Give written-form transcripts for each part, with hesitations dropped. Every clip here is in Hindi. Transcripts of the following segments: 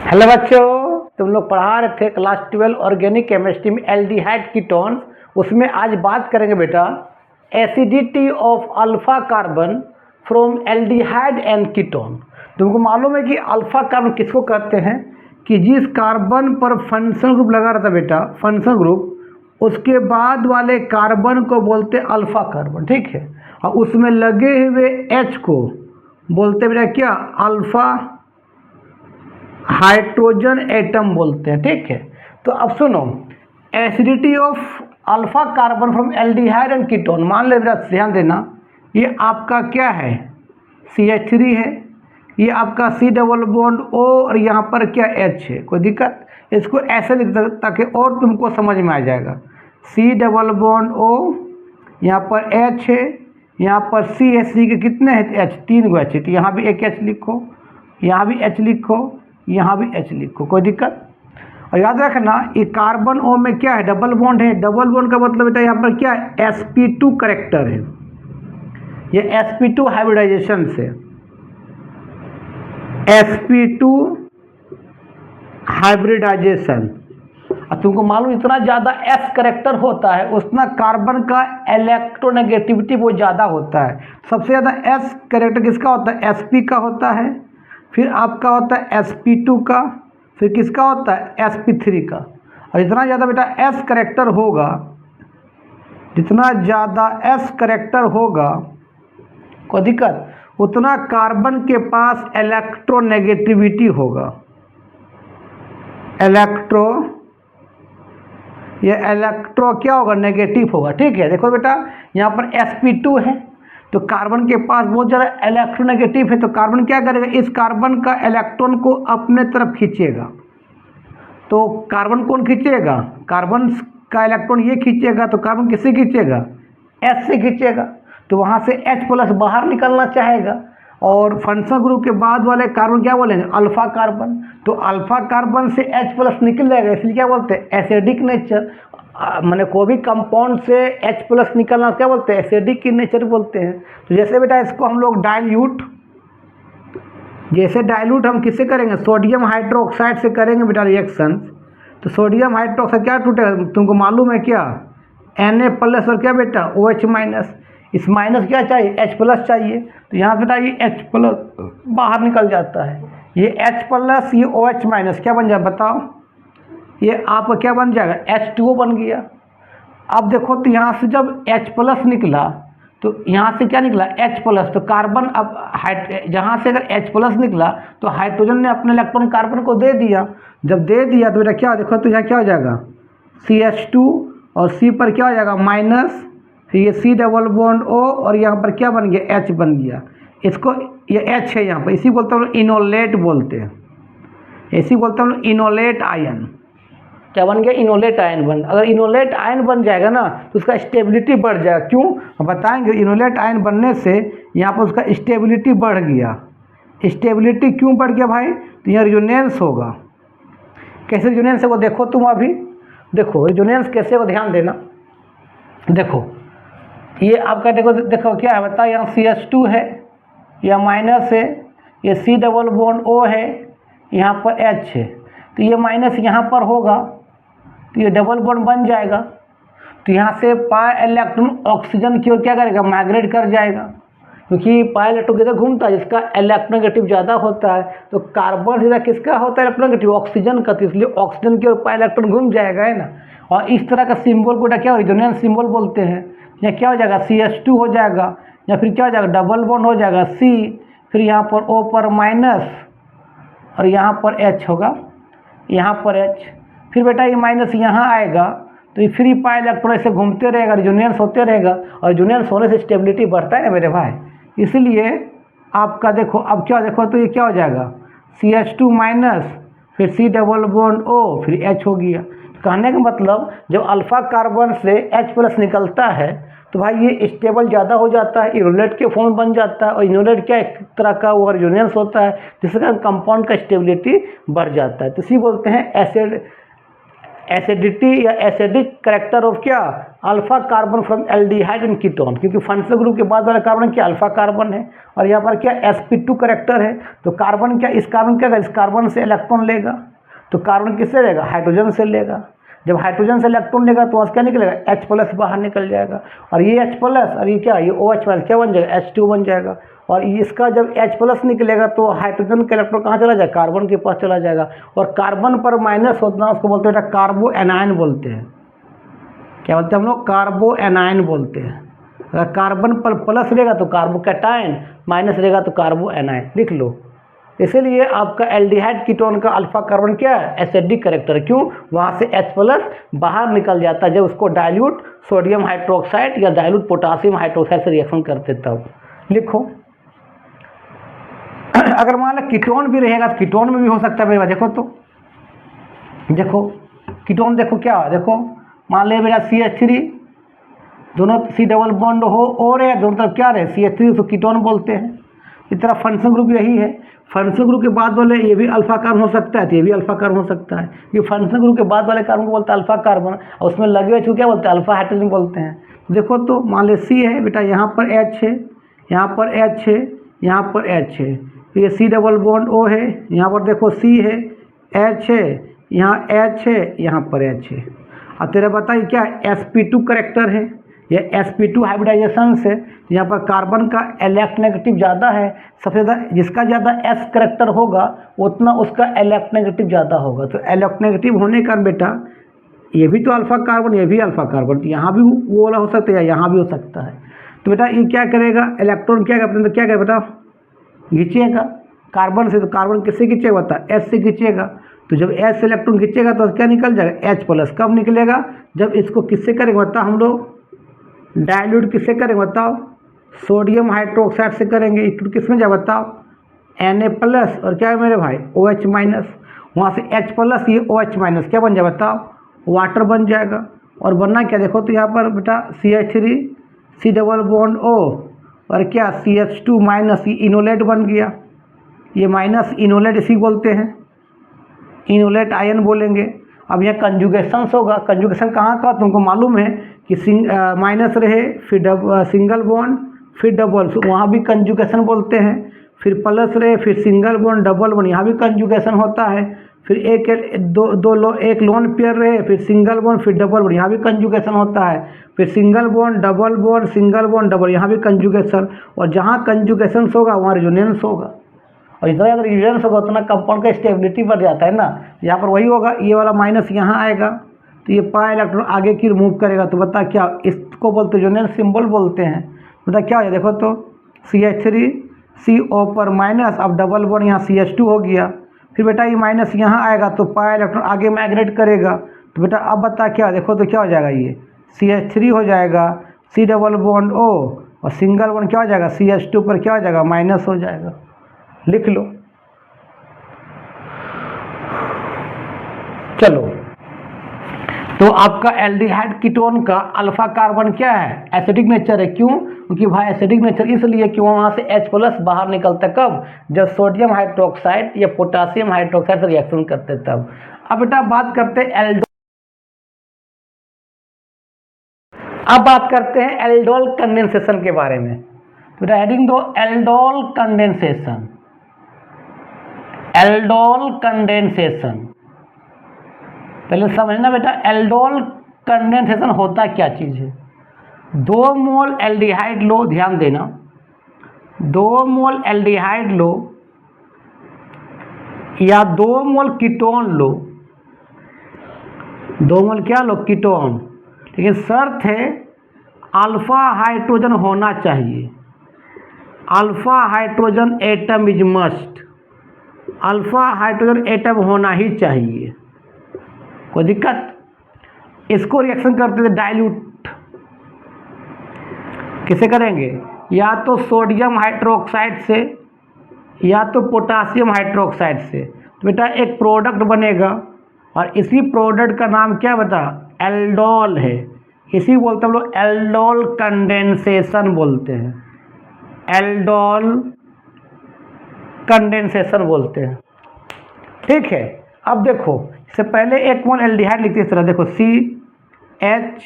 हेलो बच्चों, तुम लोग पढ़ा रहे थे क्लास 12 ऑर्गेनिक केमिस्ट्री में एल्डिहाइड कीटोन्स। उसमें आज बात करेंगे बेटा acidity of alpha carbon from aldehyde and ketone. तुमको मालूम है कि अल्फा कार्बन किसको कहते हैं? कि जिस कार्बन पर फंक्शनल ग्रुप लगा रहता है बेटा, फंक्शनल ग्रुप, उसके बाद वाले कार्बन को बोलते हैं अल्फा कार्बन, ठीक है। और उसमें लगे हुए एच को बोलते बेटा क्या? अल्फा हाइड्रोजन एटम बोलते हैं, ठीक है। तो अब सुनो, acidity of alpha carbon from aldehyde and ketone. मान ले बेटा, ध्यान देना, ये आपका क्या है? CH3 है, ये आपका C डबल बॉन्ड O और यहाँ पर क्या H है। कोई दिक्कत? इसको ऐसे लिख दो ताकि और तुमको समझ में आ जाएगा। C डबल बॉन्ड O, यहाँ पर H है, यहाँ पर C है। C के कितने हैं? H, 3 गो H है। तो यहाँ भी एक H लिखो, यहाँ भी H लिखो, यहाँ भी H लिखो। कोई दिक्कत? और याद रखना, ये कार्बन O में क्या है? डबल बॉन्ड है। डबल बॉन्ड का मतलब बेटा यहाँ पर क्या है? sp2 करेक्टर है। ये sp2 हाइब्रिडाइजेशन से, sp2 हाइब्रिडाइजेशन। और तुमको मालूम, इतना ज़्यादा S करेक्टर होता है उतना कार्बन का इलेक्ट्रोनेगेटिविटी वो ज़्यादा होता है। सबसे ज़्यादा S करेक्टर किसका होता है? sp का होता है, फिर आपका होता है sp2 का, फिर किसका होता है? sp3 का। और जितना ज़्यादा बेटा S करेक्टर होगा, जितना ज़्यादा S करेक्टर होगा, कोई दिक्कत, उतना कार्बन के पास इलेक्ट्रोनेगेटिविटी होगा। ये इलेक्ट्रो क्या होगा? नेगेटिव होगा, ठीक है। देखो बेटा, यहाँ पर sp2 है तो कार्बन के पास बहुत ज़्यादा इलेक्ट्रोनेगेटिव है, तो कार्बन क्या करेगा? इस कार्बन का इलेक्ट्रॉन को अपने तरफ खींचेगा। तो कार्बन कौन खींचेगा? कार्बन का इलेक्ट्रॉन ये खींचेगा, तो कार्बन किससे खींचेगा? S से खींचेगा। तो वहाँ से H प्लस बाहर निकलना चाहेगा, और फंक्शनल ग्रुप के बाद वाले कार्बन क्या बोलेंगे? Alpha carbon. तो अल्फा कार्बन से H प्लस निकल जाएगा, इसलिए क्या बोलते हैं? Acidic nature. मैंने कोई भी कंपाउंड से H प्लस निकलना क्या बोलते हैं? एसिडिक की नेचर बोलते हैं। तो जैसे बेटा इसको हम लोग डाइल्यूट, जैसे डाइल्यूट हम किससे करेंगे? सोडियम हाइड्रोक्साइड से करेंगे बेटा रिएक्शन। तो सोडियम हाइड्रोक्साइड क्या टूटेगा? तुमको मालूम है क्या? Na प्लस और क्या बेटा? OH minus. इस माइनस क्या चाहिए? H प्लस चाहिए। तो यहाँ बेटा ये H प्लस बाहर निकल जाता है, ये H प्लस, ये OH माइनस क्या बन जाए बताओ? ये आपका क्या बन जाएगा? H2O बन गया। अब देखो, तो यहाँ से जब H प्लस निकला तो यहाँ से क्या निकला? H plus. तो कार्बन अब जहाँ से अगर H प्लस निकला तो हाइड्रोजन ने अपने इलेक्ट्रॉन कार्बन को दे दिया। जब दे दिया तो बेटा क्या देखो, तो यहाँ क्या हो जाएगा? CH2 और C पर क्या हो जाएगा? माइनस, फिर ये C डबल बॉन्ड O और यहाँ पर क्या बन गया? H बन गया। इसको, ये H है यहाँ पर, इसी बोलते हैं इनोलेट बोलते हैं, इसी बोलते हैं इनोलेट आयन। क्या बन गया? इनोलेट आयन बन। अगर इनोलेट आयन बन जाएगा ना तो उसका स्टेबिलिटी बढ़ जाएगा। क्यों? हम बताएंगे। इनोलेट आयन बनने से यहाँ पर उसका स्टेबिलिटी बढ़ गया। स्टेबिलिटी क्यों बढ़ गया भाई? तो यहाँ रिजोनेंस होगा। कैसे रिजोनेंस है वो देखो तुम अभी। देखो रिजोनेंस कैसे, वो ध्यान देना। देखो ये आपका, देखो देखो क्या है बता, यहाँ CH2 है, यह माइनस है, ये C डबल बॉन्ड O है, यहाँ पर H है। तो ये माइनस यहाँ पर होगा तो ये डबल बॉन्ड बन जाएगा। तो यहाँ से पाई इलेक्ट्रॉन ऑक्सीजन की ओर क्या करेगा? माइग्रेट कर जाएगा, क्योंकि पाई इलेक्ट्रॉन किधर घूमता है? जिसका इलेक्ट्रोनेगेटिव ज़्यादा होता है। तो कार्बन सीधा किसका होता है इलेक्ट्रोनेगेटिव? ऑक्सीजन का। तो इसलिए ऑक्सीजन की ओर पाई इलेक्ट्रॉन घूम जाएगा, है ना। और इस तरह का सिंबल को क्या रिजोनेंस सिंबल बोलते हैं। या क्या हो जाएगा? CH2 हो जाएगा, या फिर क्या हो जाएगा? डबल बॉन्ड हो जाएगा C, फिर यहाँ पर O पर माइनस और यहाँ पर H होगा, यहाँ पर H। फिर बेटा ये माइनस यहाँ आएगा तो ये फ्री पाई इलेक्ट्रॉन ऐसे घूमते रहेगा, रिजोनेंस होते रहेगा, और रिजोनेंस होने से स्टेबिलिटी बढ़ता है ना मेरे भाई। इसलिए आपका देखो, अब क्या देखो, तो ये क्या हो जाएगा? CH2 माइनस, फिर C डबल बॉन्ड O, फिर H हो गया। कहने का मतलब, जब अल्फा कार्बन से H प्लस निकलता है तो भाई ये स्टेबल ज़्यादा हो जाता है, इनोलेट के फॉर्म बन जाता है। और इनोलेट क्या एक तरह का वो रिजोनेंस होता है, जिसके कारण कंपाउंड का स्टेबिलिटी बढ़ जाता है। तो इसी बोलते हैं एसिडिटी या एसिडिक करेक्टर ऑफ क्या, alpha carbon from aldehyde and ketone, क्योंकि फंक्शनल ग्रुप के बाद वाला कार्बन क्या अल्फा कार्बन है, और यहाँ पर क्या sp2 करेक्टर है। तो कार्बन क्या, इस कार्बन क्या, इस कार्बन से इलेक्ट्रॉन लेगा, तो कार्बन किससे लेगा, हाइड्रोजन से लेगा। जब हाइड्रोजन से इलेक्ट्रॉन लेगा तो वहाँ क्या निकलेगा, H+ बाहर निकल जाएगा, और ये H+ और ये क्या, ये OH- क्या बन जाएगा, H2 बन जाएगा। और इसका जब H+ निकलेगा तो हाइड्रोजन का इलेक्ट्रॉन कहाँ चला जाएगा, कार्बन के पास चला जाएगा, और कार्बन पर माइनस होता है उसको बोलते हैं कार्बो एनायन बोलते हैं। क्या बोलते हैं हम लोग, कार्बो एनायन बोलते हैं। अगर कार्बन पर प्लस रहेगा तो कार्बोकैटायन, माइनस रहेगा तो कार्बो एनायन, लिख लो। इसीलिए आपका एल्डिहाइड कीटोन का अल्फा कार्बन क्या है, एसिडिक करेक्टर। क्यों, वहाँ से H+ बाहर निकल जाता है जब उसको डाइल्यूट सोडियम हाइड्रोक्साइड या डाइल्यूट पोटासियम हाइड्रोक्साइड से रिएक्शन करते तब। लिखो। अगर मान लो कीटोन भी रहेगा तो कीटोन में भी हो सकता है मेरा, देखो तो, देखो कीटोन देखो क्या, देखो मान ले मेरा CH3, दोनों C डबल बॉन्ड हो और है, दोनों तरफ क्या रहे CH3, उसको कीटोन बोलते हैं। इस तरह फंक्शनल ग्रुप यही है। फंक्शनल ग्रुप के बाद वाले ये भी अल्फा कार्बन हो सकता है, तो ये भी अल्फा कार्बन हो सकता है। ये फंक्शनल ग्रुप के बाद वाले कार्बन को बोलते हैं अल्फा कार्बन, और उसमें लगे हुए क्या बोलते हैं, अल्फा हाइड्रोजन बोलते हैं। देखो तो मान ले C है बेटा, यहाँ पर H है, यहाँ पर H है, यहाँ पर H है, ये C डबल बॉन्ड O है, यहाँ पर देखो C है, H है, यहाँ H है, यहाँ पर H है। अब तेरा बताइए क्या sp2 करेक्टर है, यह sp2 हाइब्रिडाइजेशन से यहाँ पर कार्बन का इलेक्ट्रोनेगेटिव ज़्यादा है, सबसे ज़्यादा जिसका ज़्यादा s करेक्टर होगा उतना उसका इलेक्ट्रोनेगेटिव ज़्यादा होगा। तो इलेक्ट्रोनेगेटिव होने का बेटा ये भी तो अल्फा कार्बन, ये भी अल्फा कार्बन, तो यहाँ भी वो वाला हो सकता है या यहाँ भी हो सकता है। तो बेटा ये क्या करेगा, इलेक्ट्रॉन क्या अपने अंदर क्या करेगा बेटा, खींचेगा कार्बन से, तो कार्बन किससे खींचेगा बता, S से खींचेगा। तो जब S से इलेक्ट्रॉन खींचेगा तो क्या निकल जाएगा, H+। कब निकलेगा, जब इसको किससे करेंगे बता हम लोग, डाइल्यूट किससे करेंगे बताओ, सोडियम हाइड्रोक्साइड से करेंगे। किस में जाए बताओ, Na+, और क्या है मेरे भाई OH-, वहाँ से H+, ये OH-, क्या बन जाए बताओ, वाटर बन जाएगा। और बनना क्या, देखो तो यहाँ पर बेटा CH3 C double bond O और क्या CH2-, ये इनोलेट बन गया, ये माइनस इनोलेट इसी बोलते हैं, इनोलेट आयन बोलेंगे। अब यह कंजुगेशन होगा, कंजुगेशन कहाँ का तुमको मालूम है कि माइनस रहे फिर सिंगल बॉन्ड फिर डबल, वहाँ भी कंजुगेशन बोलते हैं। फिर प्लस रहे फिर सिंगल बॉन्ड डबल बॉन्ड, यहाँ भी कंजुगेशन होता है। फिर एक लोन पेयर रहे फिर सिंगल बॉन्ड फिर डबल बॉन्ड, यहाँ भी कंजुगेशन होता है। फिर single bond double bond single bond double, यहाँ भी कंजुगेशन। और जहाँ कंजुगेशन होगा वहाँ रेजोनेंस होगा, और जितना ज़्यादा रेजोनेंस होगा उतना कंपाउंड का स्टेबिलिटी बढ़ जाता है ना। यहाँ पर वही होगा, ये वाला माइनस यहाँ आएगा तो ये पाई इलेक्ट्रॉन आगे की रिमूव करेगा। तो बता क्या, इसको बोलते रेजोनेंस सिंबल बोलते हैं। बता क्या है, देखो तो CH3 CO पर माइनस, अब डबल बॉन्ड यहाँ CH2 हो गया। फिर बेटा ये माइनस यहाँ आएगा तो पाई इलेक्ट्रॉन आगे माइग्रेट करेगा। तो बेटा अब बता क्या, देखो तो क्या हो जाएगा, ये CH3 हो जाएगा C डबल बॉन्ड O, और सिंगल बॉन्ड क्या हो जाएगा CH2 पर क्या हो जाएगा माइनस हो जाएगा। लिख लो। चलो, तो आपका एल्डिहाइड कीटोन का अल्फा कार्बन क्या है, एसिडिक नेचर है। क्यों, क्योंकि भाई एसिडिक नेचर इसलिए कि वहाँ से H+ बाहर निकलता है कब, जब सोडियम हाइड्रोक्साइड या पोटासियम हाइड्रोक्साइड से रिएक्शन करते तब। अब बेटा बात करते हैं अब बात करते हैं एल्डोल कंडेंसेशन के बारे में। तो हेडिंग दो एल्डोल कंडेंसेशन। एल्डोल कंडेंसेशन पहले समझना बेटा, एल्डोल कंडेंसेशन होता क्या चीज़ है। 2 मोल एल्डिहाइड लो, ध्यान देना, 2 मोल एल्डिहाइड लो या 2 मोल कीटोन लो, 2 मोल क्या लो, कीटोन। लेकिन शर्त है अल्फा हाइड्रोजन होना चाहिए, alpha hydrogen atom is must, alpha hydrogen atom होना ही चाहिए। कोई दिक्कत, इसको रिएक्शन करते थे डाइल्यूट किसे करेंगे, या तो सोडियम हाइड्रोक्साइड से या तो पोटासियम हाइड्रोक्साइड से। तो बेटा एक प्रोडक्ट बनेगा और इसी प्रोडक्ट का नाम क्या बता, एल्डोल है। इसी बोलते हैं हम लोग एल्डोल कंडेंसेशन बोलते हैं, एल्डोल कंडेंसेशन बोलते हैं। ठीक है, अब देखो इससे पहले एक मोल एल्डिहाइड लिखते इस तरह, देखो CH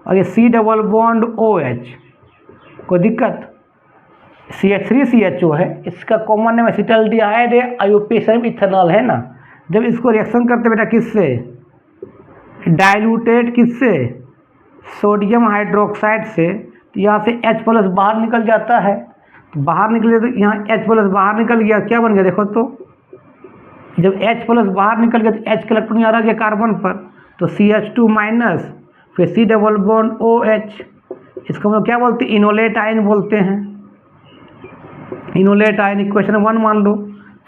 और ये C डबल बॉन्ड OH, कोई दिक्कत? CH3CHO है, इसका कॉमन नेम एसिटल्डिहाइड है, आईयूपीएसी इथेनॉल है ना। जब इसको रिएक्शन करते बेटा किससे, डाइल्यूटेड किससे, सोडियम हाइड्रोक्साइड से, तो यहाँ से H प्लस बाहर निकल जाता है, तो बाहर निकले तो यहाँ H प्लस बाहर निकल गया, क्या बन गया देखो तो, जब H प्लस बाहर निकल गया तो H का इलेक्ट्रॉन यहाँ रह गया कार्बन पर, तो CH2 माइनस, फिर C डबल बॉन्ड OH, इसको हम लोग क्या बोलते हैं, इनोलेट आयन बोलते हैं, इनोलेट आयन इक्वेशन 1 मान लो।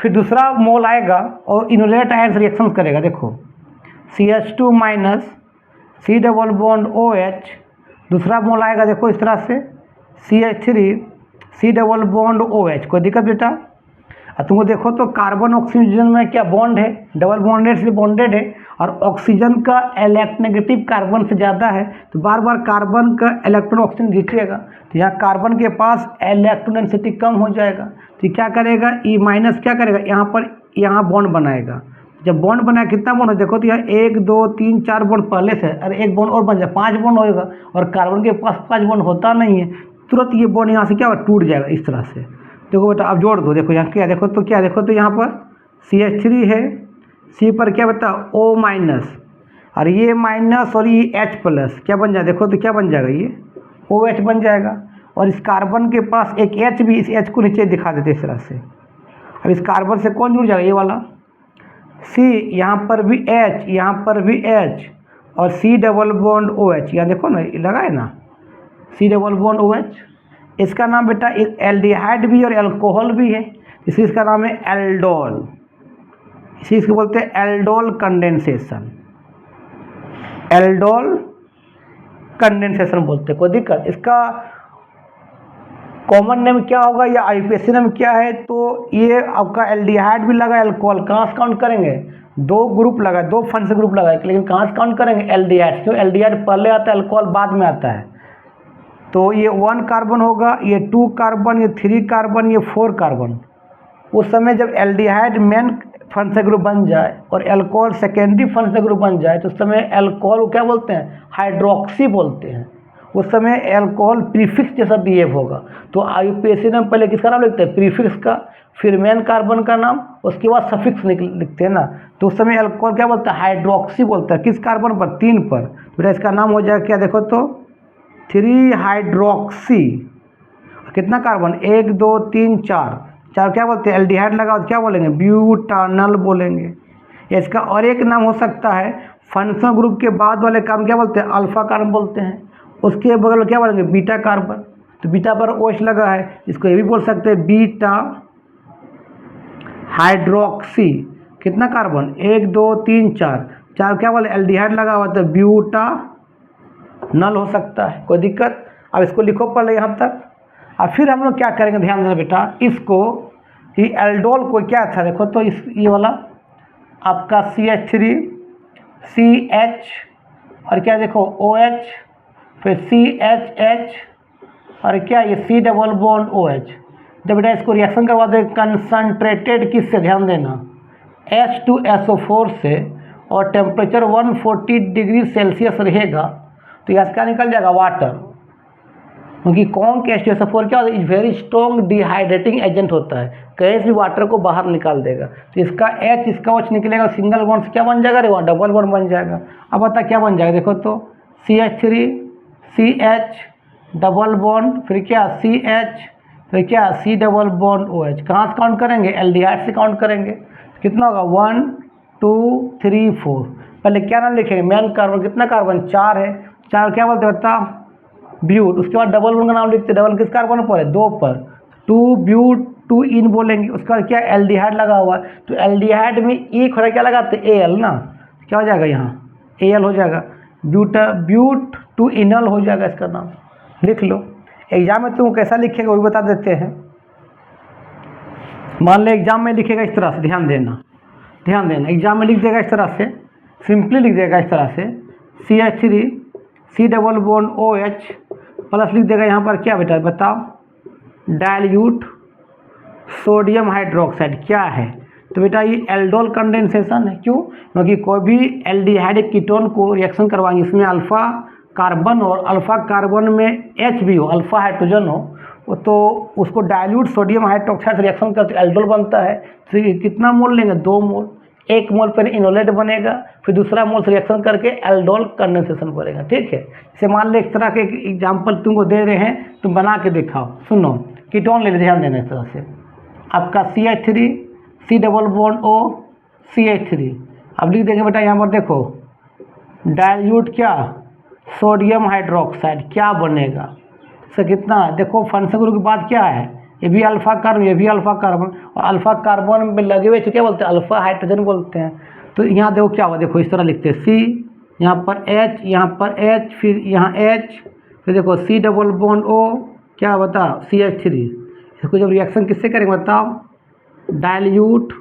फिर दूसरा मोल आएगा और इनोलेट आयन से रिएक्शन करेगा, देखो CH2 minus C double bond OH, दूसरा मोल आएगा देखो इस तरह से CH3 C double bond OH, कोई दिक्कत बेटा? और तुमको देखो तो कार्बन ऑक्सीजन में क्या बॉन्ड है, डबल बॉन्डेड से बॉन्डेड है, और ऑक्सीजन का इलेक्ट्रोनेगेटिव कार्बन से ज़्यादा है, तो बार बार कार्बन का इलेक्ट्रॉन ऑक्सीजन खींचेगा, तो यहाँ कार्बन के पास इलेक्ट्रॉन डेंसिटी कम हो जाएगा, तो क्या करेगा E माइनस, क्या करेगा यहाँ पर, यहाँ बॉन्ड बनाएगा। जब बॉन्ड बनाया कितना बॉन्ड है देखो तो यहाँ 1 2 3 4 बॉन्ड पहले से, अरे एक बॉन्ड और बन जाए 5 बॉन्ड होएगा, और कार्बन के पास 5 बॉन्ड होता नहीं है, तुरंत ये बॉन्ड यहाँ से क्या होगा, टूट जाएगा इस तरह से। देखो बेटा अब जोड़ दो, देखो यहाँ क्या देखो तो, क्या देखो तो यहाँ पर CH3 है, C पर क्या बेटा O माइनस, और ये माइनस और ये H प्लस, क्या बन जाएगा देखो तो, क्या बन जाएगा, ये OH बन जाएगा, और इस कार्बन के पास एक H भी, इस H को नीचे दिखा देते इस तरह से। अब इस कार्बन से कौन जुड़ जाएगा, ये वाला C, यहाँ पर भी H, यहाँ पर भी H, और C डबल बॉन्ड OH, यहाँ देखो ना लगा है ना C डबल बॉन्ड OH, इसका नाम बेटा एल्डिहाइड भी और अल्कोहल भी है, इसलिए इसका नाम है एल्डोल, इसी इसको बोलते हैं एल्डोल कंडेंसेशन, एल्डोल कंडेंसेशन बोलते हैं, कोई दिक्कत? इसका कॉमन नेम क्या होगा या आईयूपीएसी नेम क्या है, तो ये आपका एल्डिहाइड भी लगा, अल्कोहल, कहाँ से काउंट करेंगे, 2 ग्रुप लगा, 2 फंक्शन से ग्रुप लगा, लेकिन कहाँ से काउंट करेंगे, एल्डिहाइड, क्यों एल्डिहाइड पहले आता है, अल्कोहल बाद में आता है, तो ये 1 कार्बन होगा, ये 2 कार्बन, ये 3 कार्बन, ये 4 कार्बन। उस समय जब एल्डिहाइड मेन फंक्शन ग्रुप बन जाए और अल्कोहल सेकेंडरी फंक्शन ग्रुप बन जाए, तो उस समय अल्कोहल को क्या बोलते हैं, हाइड्रोक्सी बोलते हैं, उस समय अल्कोहल प्रीफिक्स जैसा बिहेव होगा, तो आईयूपीएसी में पहले किसका नाम लिखते हैं, प्रीफिक्स का, फिर मेन कार्बन का नाम, उसके बाद सफिक्स लिखते हैं ना, तो उस समय अल्कोहल क्या बोलते हैं, हाइड्रोक्सी बोलता है, किस कार्बन पर, 3 पर, बेटा इसका नाम हो जाएगा क्या देखो तो 3 हाइड्रोक्सी, कितना कार्बन, 1 2 3 4 क्या बोलते हैं, एल्डिहाइड लगा तो क्या बोलेंगे, ब्यूटानल बोलेंगे। इसका और एक नाम हो सकता है, फंक्शनल ग्रुप के बाद वाले कार्बन क्या बोलते हैं, अल्फा कार्बन बोलते हैं, उसके बगल में क्या बोलेंगे, बीटा कार्बन, तो बीटा पर OH लगा है, इसको ये भी बोल सकते हैं बीटा हाइड्रोक्सी, कितना कार्बन, 1 2 3 4 क्या बोले, एल्डिहाइड लगा हुआ तो ब्यूटा नल हो सकता है, कोई दिक्कत? अब इसको लिखो पहले यहाँ तक। अब फिर हम लोग क्या करेंगे, ध्यान देना बेटा, इसको ये एल्डोल को क्या था देखो तो, इस ये वाला आपका CH3 CH और क्या देखो OH, फिर CHH और क्या ये C डबल बॉन्ड OH। जब बेटा इसको रिएक्शन करवा दे कंसनट्रेटेड किससे, ध्यान देना H2SO4 से, और टेम्परेचर 140 डिग्री सेल्सियस रहेगा, तो यहाँ क्या निकल जाएगा, वाटर, क्योंकि कौन के H2SO4 क्या होता है, वेरी स्ट्रॉन्ग डिहाइड्रेटिंग एजेंट होता है, कहीं से भी वाटर को बाहर निकाल देगा, तो इसका H इसका OH निकलेगा, सिंगल बॉन्ड से क्या बन जाएगा, वहाँ डबल बॉन्ड बन जाएगा। अब बता क्या बन जाएगा देखो तो, CH3 CH डबल बॉन्ड, फिर क्या CH, फिर क्या C डबल बॉन्ड OH, कहाँ से काउंट करेंगे, एल्डिहाइड से काउंट करेंगे, कितना होगा 1 2 3 4, पहले क्या नाम लिखेंगे, मेन कार्बन, कितना कार्बन 4 है, 4 क्या बोलते बता, ब्यूट, उसके बाद डबल बॉन्ड का नाम लिखते, डबल किस कार्बन पर है, 2 पर, 2 ब्यूट 2 इन बोलेंगे, उसका क्या एल्डिहाइड लगा हुआ है, तो एल्डिहाइड में एक खड़ा क्या लगाते Al ना, क्या हो जाएगा यहाँ Al हो जाएगा, ब्यूट 2 इनल हो जाएगा, इसका नाम लिख लो। एग्जाम में तुम कैसा लिखेगा वो भी बता देते हैं, मान लो एग्जाम में लिखेगा इस तरह से, ध्यान देना एग्जाम में लिख देगा इस तरह से, सिंपली लिख देगा इस तरह से, CH3 C double bond OH plus लिख देगा यहाँ पर क्या बेटा बताओ, डाइल्यूट सोडियम हाइड्रोक्साइड क्या है, तो बेटा ये एल्डोल कंडेंसेशन है। क्यों? क्योंकि कोई भी एल्डिहाइड कीटोन को रिएक्शन करवाएंगे, इसमें अल्फा कार्बन और अल्फा कार्बन में H भी हो, अल्फा हाइड्रोजन हो, तो उसको डाइल्यूट सोडियम हाइड्रोक्साइड से रिएक्शन करते एल्डोल बनता है। तो ये कितना मोल लेंगे? 2 मोल। 1 मोल पर इनोलेट बनेगा, फिर दूसरा मोल से रिएक्शन करके एल्डोल कंडेंसेशन बनेगा। ठीक है, जैसे मान लो इस तरह के एग्जाम्पल तुमको दे रहे हैं, तुम बना के दिखाओ। सुनो, कीटोन ले ध्यान देना इस तरह से, आपका CH3 C double bond O CH3। अब लिख देंगे बेटा यहाँ पर देखो डाइल्यूट क्या सोडियम हाइड्रोक्साइड क्या बनेगा, से कितना देखो फंक्शन ग्रुप की बात क्या है, ये भी अल्फा कार्बन ये भी अल्फा कार्बन, और अल्फा कार्बन में लगे हुए क्या बोलते हैं? अल्फा हाइड्रोजन बोलते हैं। तो यहाँ देखो क्या हुआ, देखो इस तरह लिखते हैं C, यहाँ पर H, यहाँ पर H, फिर यहाँ H, फिर देखो C डबल बॉन्ड O क्या बता CH3। इसको जब रिएक्शन किससे करेंगे बताओ? डाइल्यूट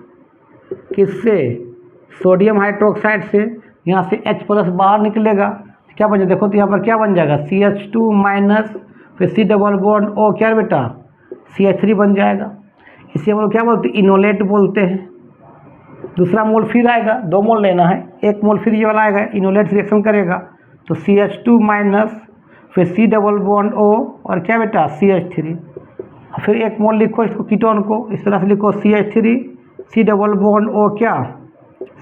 किससे? सोडियम हाइड्रोक्साइड से। यहाँ से H प्लस बाहर निकलेगा, क्या बन जाएगा? देखो तो यहाँ पर क्या बन जाएगा? CH2 माइनस, फिर C डबल बॉन्ड O क्या बेटा? CH3 बन जाएगा। इसे हम लोग क्या बोलते हैं? इनोलेट बोलते हैं। दूसरा मोल फिर आएगा, 2 मोल लेना है, 1 मोल फिर ये वाला आएगा, इनोलेट से रिएक्शन करेगा, तो CH2 माइनस, फिर C डबल बॉन्ड O और क्या बेटा? CH3। फिर 1 मोल लिखो इसको कीटोन को, इस तरह से लिखो CH3 C double bond O क्या?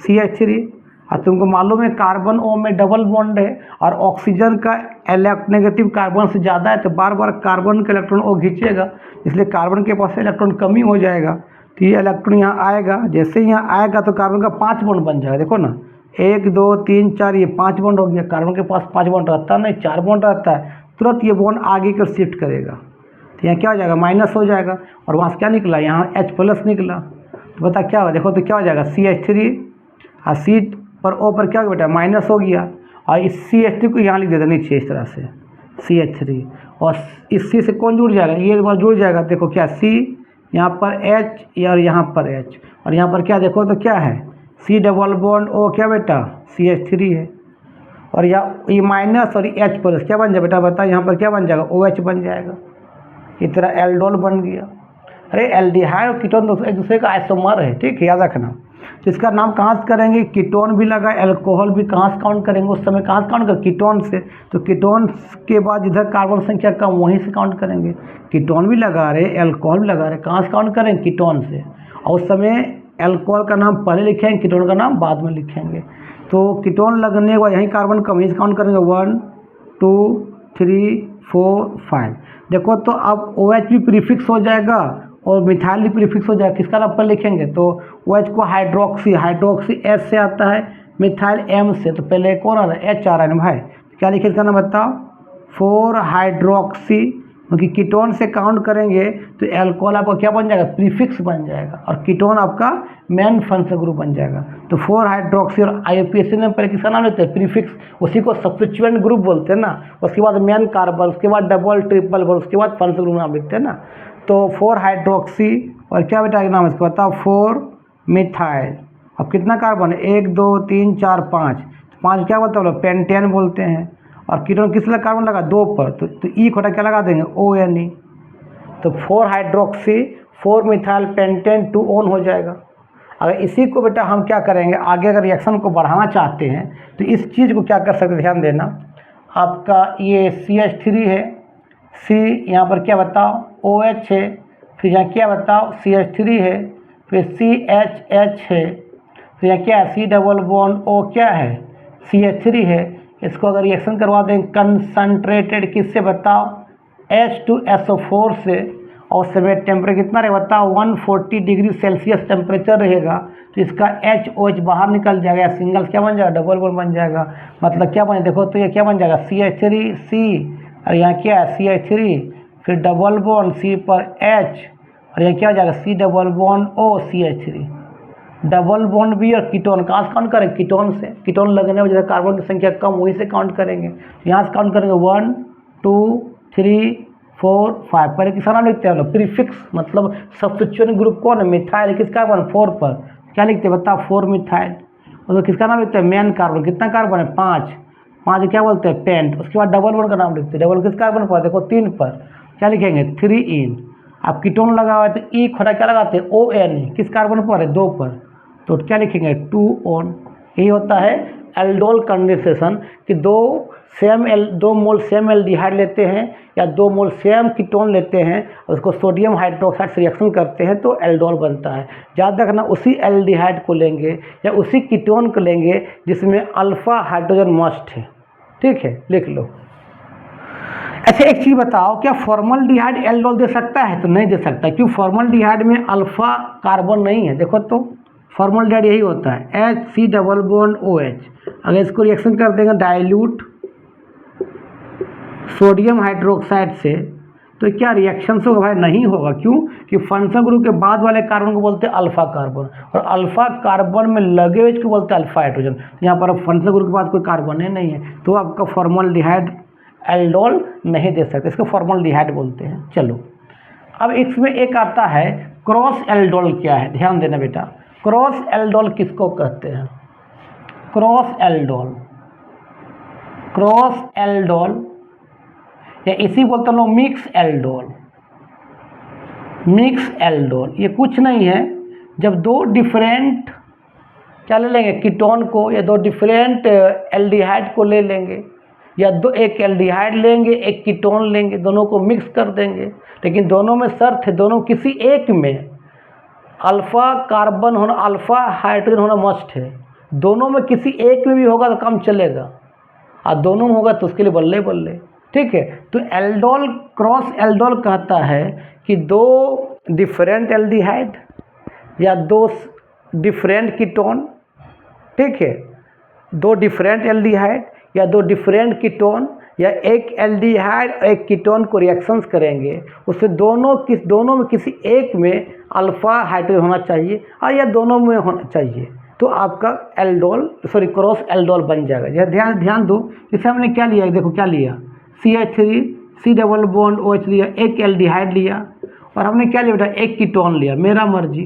CH3। और तुमको मालूम है कार्बन O में डबल बॉन्ड है और ऑक्सीजन का नेगेटिव कार्बन से ज़्यादा है, तो बार बार कार्बन का इलेक्ट्रॉन O खींचेगा, इसलिए कार्बन के पास इलेक्ट्रॉन कमी हो जाएगा। तो ये इलेक्ट्रॉन यहाँ आएगा, जैसे ही यहाँ आएगा तो कार्बन का 5 बॉन्ड बन जाएगा। देखो ना 1 2 3 4 ये 5 बॉन्ड हो गया। कार्बन के पास 5 बॉन्ड रहता नहीं, 4 बॉन्ड रहता है, तुरंत ये बॉन्ड आगे कर शिफ्ट करेगा, तो यहाँ क्या हो जाएगा? माइनस हो जाएगा, और वहाँ से क्या निकला? यहाँ H प्लस निकला। तो बता क्या होगा? देखो तो क्या हो जाएगा? CH3 और C पर O पर क्या हो गया बेटा? माइनस हो गया, और इस CH3 को यहाँ लिख देता नीचे इस तरह से CH3, और इस C से कौन जुड़ जाएगा? ये बार जुड़ जाएगा। देखो क्या C, यहाँ पर H और यहाँ पर H, और यहाँ पर क्या देखो तो क्या है? C डबल बॉन्ड O क्या बेटा? CH3 है, और ये माइनस और H प्लस क्या बन जाएगा बेटा? बता यहाँ पर क्या बन जाएगा? OH बन जाएगा। इस तरह एल्डोल बन गया। अरे एल्डिहाइड और कीटोन एक दूसरे का आइसोमर है, ठीक है, याद रखना। तो इसका नाम कहाँ से करेंगे? कीटोन भी लगा, अल्कोहल भी कहाँ से काउंट करेंगे? उस समय कहाँ से काउंट करेंगे? कीटोन से। तो कीटोन के बाद इधर कार्बन संख्या कम, वहीं से काउंट करेंगे। कीटोन भी लगा रहे, अल्कोहल भी लगा रहे, कहाँ से काउंट करेंगे? कीटोन से। और उस समय अल्कोहल का नाम पहले लिखेंगे, कीटोन का नाम बाद में लिखेंगे। तो कीटोन लगने के बाद यहीं कार्बन कम, यहीं से काउंट करेंगे 1 2 3 4 5। देखो तो अब OH भी प्रीफिक्स हो जाएगा और मिथाइल भी प्रीफिक्स हो जाएगा। किसका नाम पर लिखेंगे? तो OH को हाइड्रोक्सी H से आता है, मिथाइल M से, तो पहले कौन आ रहा है? H आ रहा है ना भाई। क्या लिखे इसका नाम बताओ? 4 हाइड्रोक्सी, क्योंकि कीटोन से काउंट करेंगे तो एल्कोहल आपका क्या बन जाएगा? प्रीफिक्स बन जाएगा, और कीटोन आपका मेन फंक्शनल ग्रुप बन जाएगा। तो 4 हाइड्रोक्सी, और IUPAC में पहले किसका नाम लेते हैं? प्रीफिक्स, उसी को सब्स्टिट्यूएंट ग्रुप बोलते हैं ना। उसके बाद मेन कार्बन, उसके बाद डबल ट्रिपल, उसके बाद फंक्शनल ग्रुप नाम लिखते हैं ना। तो 4 हाइड्रोक्सी और क्या बेटा नाम इसका बताओ? 4 मिथाइल। अब कितना कार्बन है? 1 2 3 4 5, 5 क्या बोलते हैं? पेंटेन बोलते हैं। और कीटोन किस लगा? कार्बन लगा 2 पर, तो ई खोटा क्या लगा देंगे? ONE। तो 4 हाइड्रोक्सी 4 मिथाइल पेंटेन 2 ON हो जाएगा। अगर इसी को बेटा हम क्या करेंगे, आगे अगर रिएक्शन को बढ़ाना चाहते हैं तो इस चीज़ को क्या कर सकते हैं? ध्यान देना, आपका ये CH3 है, C यहाँ पर क्या बताओ? OH है, फिर यहाँ क्या बताओ? CH3 है, फिर CHH है, फिर यहाँ क्या है? C डबल बॉन्ड O क्या है? CH3 है। इसको अगर रिएक्शन करवा दें कंसनट्रेटेड किससे बताओ? H2SO4 से, और उस समय टेम्परेचर कितना रहेगा बताओ? 140 डिग्री सेल्सियस टेम्परेचर रहेगा। तो इसका HOH बाहर निकल जाएगा, सिंगल क्या बन जाएगा? डबल बॉन्ड बन जाएगा। मतलब क्या बन, देखो तो ये क्या बन जाएगा? CH3C, और यहाँ क्या है? CH3, फिर डबल बॉन्ड C पर H, और यहाँ क्या हो जाएगा? C double bond O CH3। Double bond भी, और कीटोन कहाँ से काउंट करेंगे? कीटोन से। कीटोन लगने में जैसे कार्बन की संख्या कम, वहीं से काउंट करेंगे। यहाँ से काउंट करेंगे 1 2 3 4 5। पहले किसका नाम लिखते हैं हम लोग? प्रीफिक्स, मतलब सब्स्टिट्यूएंट ग्रुप कौन है? मिथाइल। किसका कार्बन? 4 पर क्या लिखते हैं बताओ? 4 मिथाइल। और तो किसका नाम लिखते हैं? Main carbon. कितना कार्बन है? 5 क्या बोलते हैं? पेंट। उसके बाद डबल बॉन्ड का नाम लिखते हैं। डबल किस कार्बन पर? देखो 3 पर क्या लिखेंगे? 3 इन। आप कीटोन लगा हुआ है तो ई खोरा क्या लगाते हैं ON, किस कार्बन पर है 2 पर, तो क्या लिखेंगे 2 ON। यही होता है एल्डोल कंडेंसेशन कि दो मोल सेम एल्डिहाइड लेते हैं या 2 मोल सेम कीटोन लेते हैं, उसको सोडियम हाइड्रोक्साइड से रिएक्शन करते हैं तो एल्डोल बनता है। याद रखना उसी एल्डिहाइड को लेंगे या उसी कीटोन को लेंगे जिसमें अल्फा हाइड्रोजन मस्ट है, ठीक है, लिख लो। अच्छा एक चीज़ बताओ, क्या फॉर्मल्डिहाइड एल्डोल दे सकता है? तो नहीं दे सकता, क्यों? फॉर्मल्डिहाइड में अल्फा कार्बन नहीं है। देखो तो फॉर्मल्डिहाइड यही होता है HC+OH। अगर इसको रिएक्शन कर देंगे डाइल्यूट सोडियम हाइड्रोक्साइड से तो क्या रिएक्शन से होगा? भाई नहीं होगा। क्यों? कि फंक्शनल ग्रुप के बाद वाले कार्बन को बोलते हैं अल्फा कार्बन, और अल्फा कार्बन में लगे हुए को बोलते हैं अल्फा हाइड्रोजन। यहाँ पर फंक्शनल ग्रुप के बाद कोई कार्बन नहीं है तो आपका फॉर्मल्डिहाइड एल्डोल नहीं दे सकते, इसको फॉर्मल्डिहाइड बोलते हैं। चलो अब इसमें एक आता है क्रॉस एल्डोल। क्या है? ध्यान देना बेटा, क्रॉस एल्डोल किसको कहते हैं? क्रॉस एल्डोल या इसी बोलते हैं मिक्स एल्डोल। ये कुछ नहीं है, जब दो डिफरेंट क्या ले लेंगे कीटोन को या दो डिफरेंट एल्डिहाइड को ले लेंगे या एक एल्डिहाइड लेंगे एक कीटोन लेंगे, दोनों को मिक्स कर देंगे, लेकिन दोनों में शर्त है दोनों किसी एक में अल्फा कार्बन होना, अल्फा हाइड्रोजन होना मस्ट है। दोनों में किसी एक में भी होगा तो काम चलेगा, और दोनों में होगा तो उसके लिए बल्ले बल्ले, ठीक है। तो एल्डोल क्रॉस एल्डोल कहता है कि दो डिफरेंट एल्डिहाइड या दो डिफरेंट कीटोन, ठीक है, दो डिफरेंट एल्डिहाइड या दो डिफरेंट कीटोन या एक एल्डिहाइड और एक कीटोन को रिएक्शंस करेंगे, उससे दोनों में किसी एक में अल्फा हाइड्रोजन होना चाहिए और या दोनों में होना चाहिए, तो आपका क्रॉस एल्डोल बन जाएगा। यह ध्यान दो, इसे हमने क्या लिया, देखो क्या लिया, CH3 C+OH लिया, एक एल्डिहाइड लिया, और हमने क्या लिया बेटा, एक कीटोन लिया, मेरा मर्जी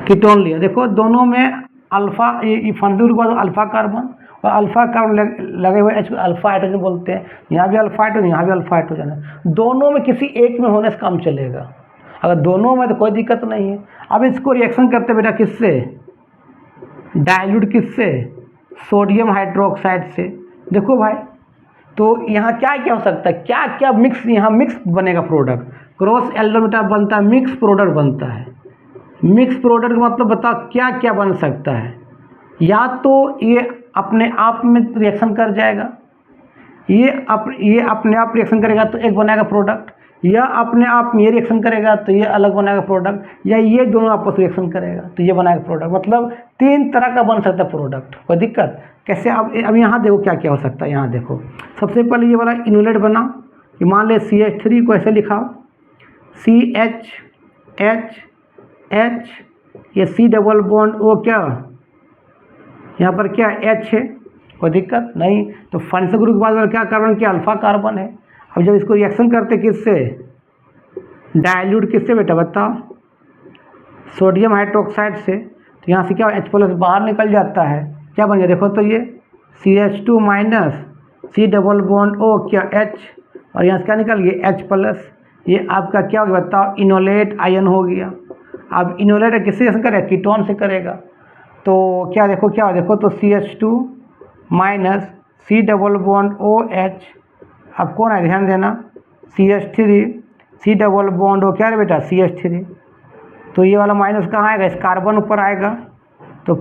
कीटोन लिया। देखो दोनों में अल्फा, ये फंक्शनल ग्रुप वाला अल्फा कार्बन और अल्फा कार्बन लगे हुए H को अल्फा हाइड्रोजन बोलते हैं। यहाँ भी अल्फा हाइड्रोजन, यहाँ भी अल्फा हाइड्रोजन है, दोनों में किसी एक में होने से काम चलेगा। अगर दोनों में तो कोई दिक्कत नहीं है। अब इसको रिएक्शन करते बेटा किससे, डाइल्यूट किससे, सोडियम हाइड्रोक्साइड से। देखो भाई, तो यहाँ क्या क्या हो सकता है, क्या क्या मिक्स, यहाँ मिक्स बनेगा प्रोडक्ट। क्रॉस एल्डोल बेटा बनता है, मिक्स प्रोडक्ट बनता है। मिक्स प्रोडक्ट का मतलब बताओ क्या क्या बन सकता है। या तो ये अपने आप में रिएक्शन कर जाएगा, ये अपने आप रिएक्शन करेगा तो एक बनाएगा प्रोडक्ट, या अपने आप में ये रिएक्शन करेगा तो ये अलग बनाएगा प्रोडक्ट, या ये दोनों आपस में रिएक्शन करेगा तो ये बनाएगा प्रोडक्ट। मतलब 3 तरह का बन सकता है प्रोडक्ट। कोई दिक्कत कैसे? अब यहाँ देखो क्या क्या हो सकता है। यहाँ देखो सबसे पहले ये वाला इनोलेट बना, कि मान ले CH3 को ऐसे लिखाओ, CH ये C+O क्या, यहाँ पर क्या H है, कोई दिक्कत नहीं। तो फंक्शनल ग्रुप के बाद वाला क्या कार्बन, क्या अल्फा कार्बन है। अब जब इसको रिएक्शन करते किससे, डाइल्यूट किससे बेटा बताओ, सोडियम हाइड्रोक्साइड से, तो यहाँ से क्या H+ बाहर निकल जाता है, क्या बन गया देखो तो ये CH2 - C+O क्या H, और यहाँ से क्या निकल गया H+। ये आपका क्या हो गया बताओ, इनोलेट आयन हो गया। अब इनोलेट किससे रिएक्शन करेगा, कीटोन से करेगा, तो क्या देखो क्या हो, देखो तो CH2 - C+OH। अब कौन है, ध्यान देना, CH3 C+O क्या है बेटा, CH3। तो ये वाला माइनस कहाँ आएगा, इस कार्बन ऊपर आएगा, तो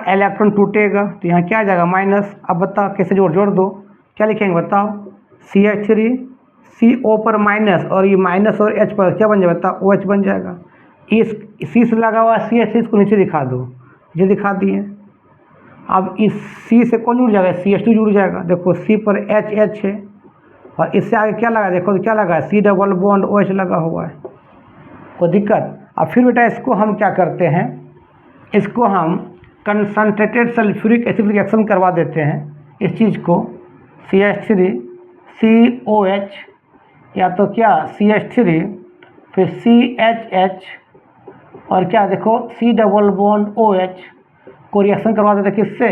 इलेक्ट्रॉन टूटेगा, तो यहाँ क्या आ जाएगा माइनस। अब बताओ कैसे जोड़ दो, क्या लिखेंगे बताओ, CH3 CO पर माइनस, और ये माइनस और H पर क्या बन जाएगा बताओ, OH बन जाएगा। इस C से लगा हुआ CH3 को नीचे दिखा दो, ये दिखा दिए। अब इस C से कौन जुड़ जाएगा, CH2 जुड़ जाएगा। देखो C पर H है, और इससे आगे क्या लगा, देखो तो क्या लगा है, C+OH लगा हुआ है, कोई दिक्कत। अब फिर बेटा इसको हम क्या करते हैं, इसको हम कंसनट्रेटेड सल्फ्यूरिक एसिड रिएक्शन करवा देते हैं। इस चीज़ को CH3 COH या तो क्या CH3 फिर CHH और क्या देखो C+OH को रिएक्शन करवा देते किससे,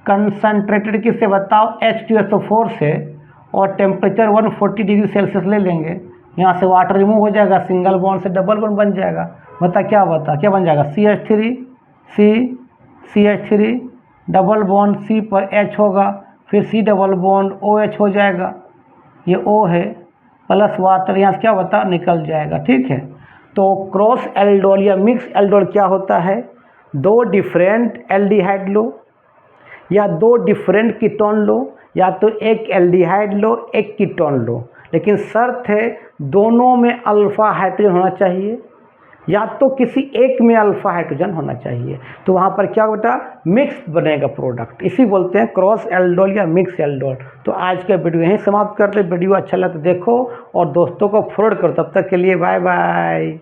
कंसनट्रेटेड किससे बताओ, H2SO4 से, और टेम्परेचर 140 डिग्री सेल्सियस ले लेंगे यहाँ से वाटर रिमूव हो जाएगा, सिंगल बॉन्ड से डबल बॉन्ड बन जाएगा। बता क्या बन जाएगा, CH3 डबल बॉन्ड C पर H होगा, फिर C डबल बॉन्ड OH हो जाएगा, ये O है, प्लस वाटर यहाँ से क्या बता निकल जाएगा। ठीक है, तो क्रॉस एल्डोल या मिक्स एल्डोल क्या होता है, दो डिफरेंट एल्डिहाइड लो या दो डिफरेंट कीटोन लो, या तो एक एल्डिहाइड लो एक कीटोन लो, लेकिन शर्त है दोनों में अल्फा हाइड्रोजन होना चाहिए या तो किसी एक में अल्फा हाइड्रोजन होना चाहिए। तो वहाँ पर क्या बेटा मिक्स बनेगा प्रोडक्ट, इसी बोलते हैं क्रॉस एल्डोल या मिक्स एल्डोल। तो आज का वीडियो यहीं समाप्त करते, वीडियो अच्छा लगा तो देखो और दोस्तों को फॉरवर्ड करो। तब तक के लिए बाय बाय।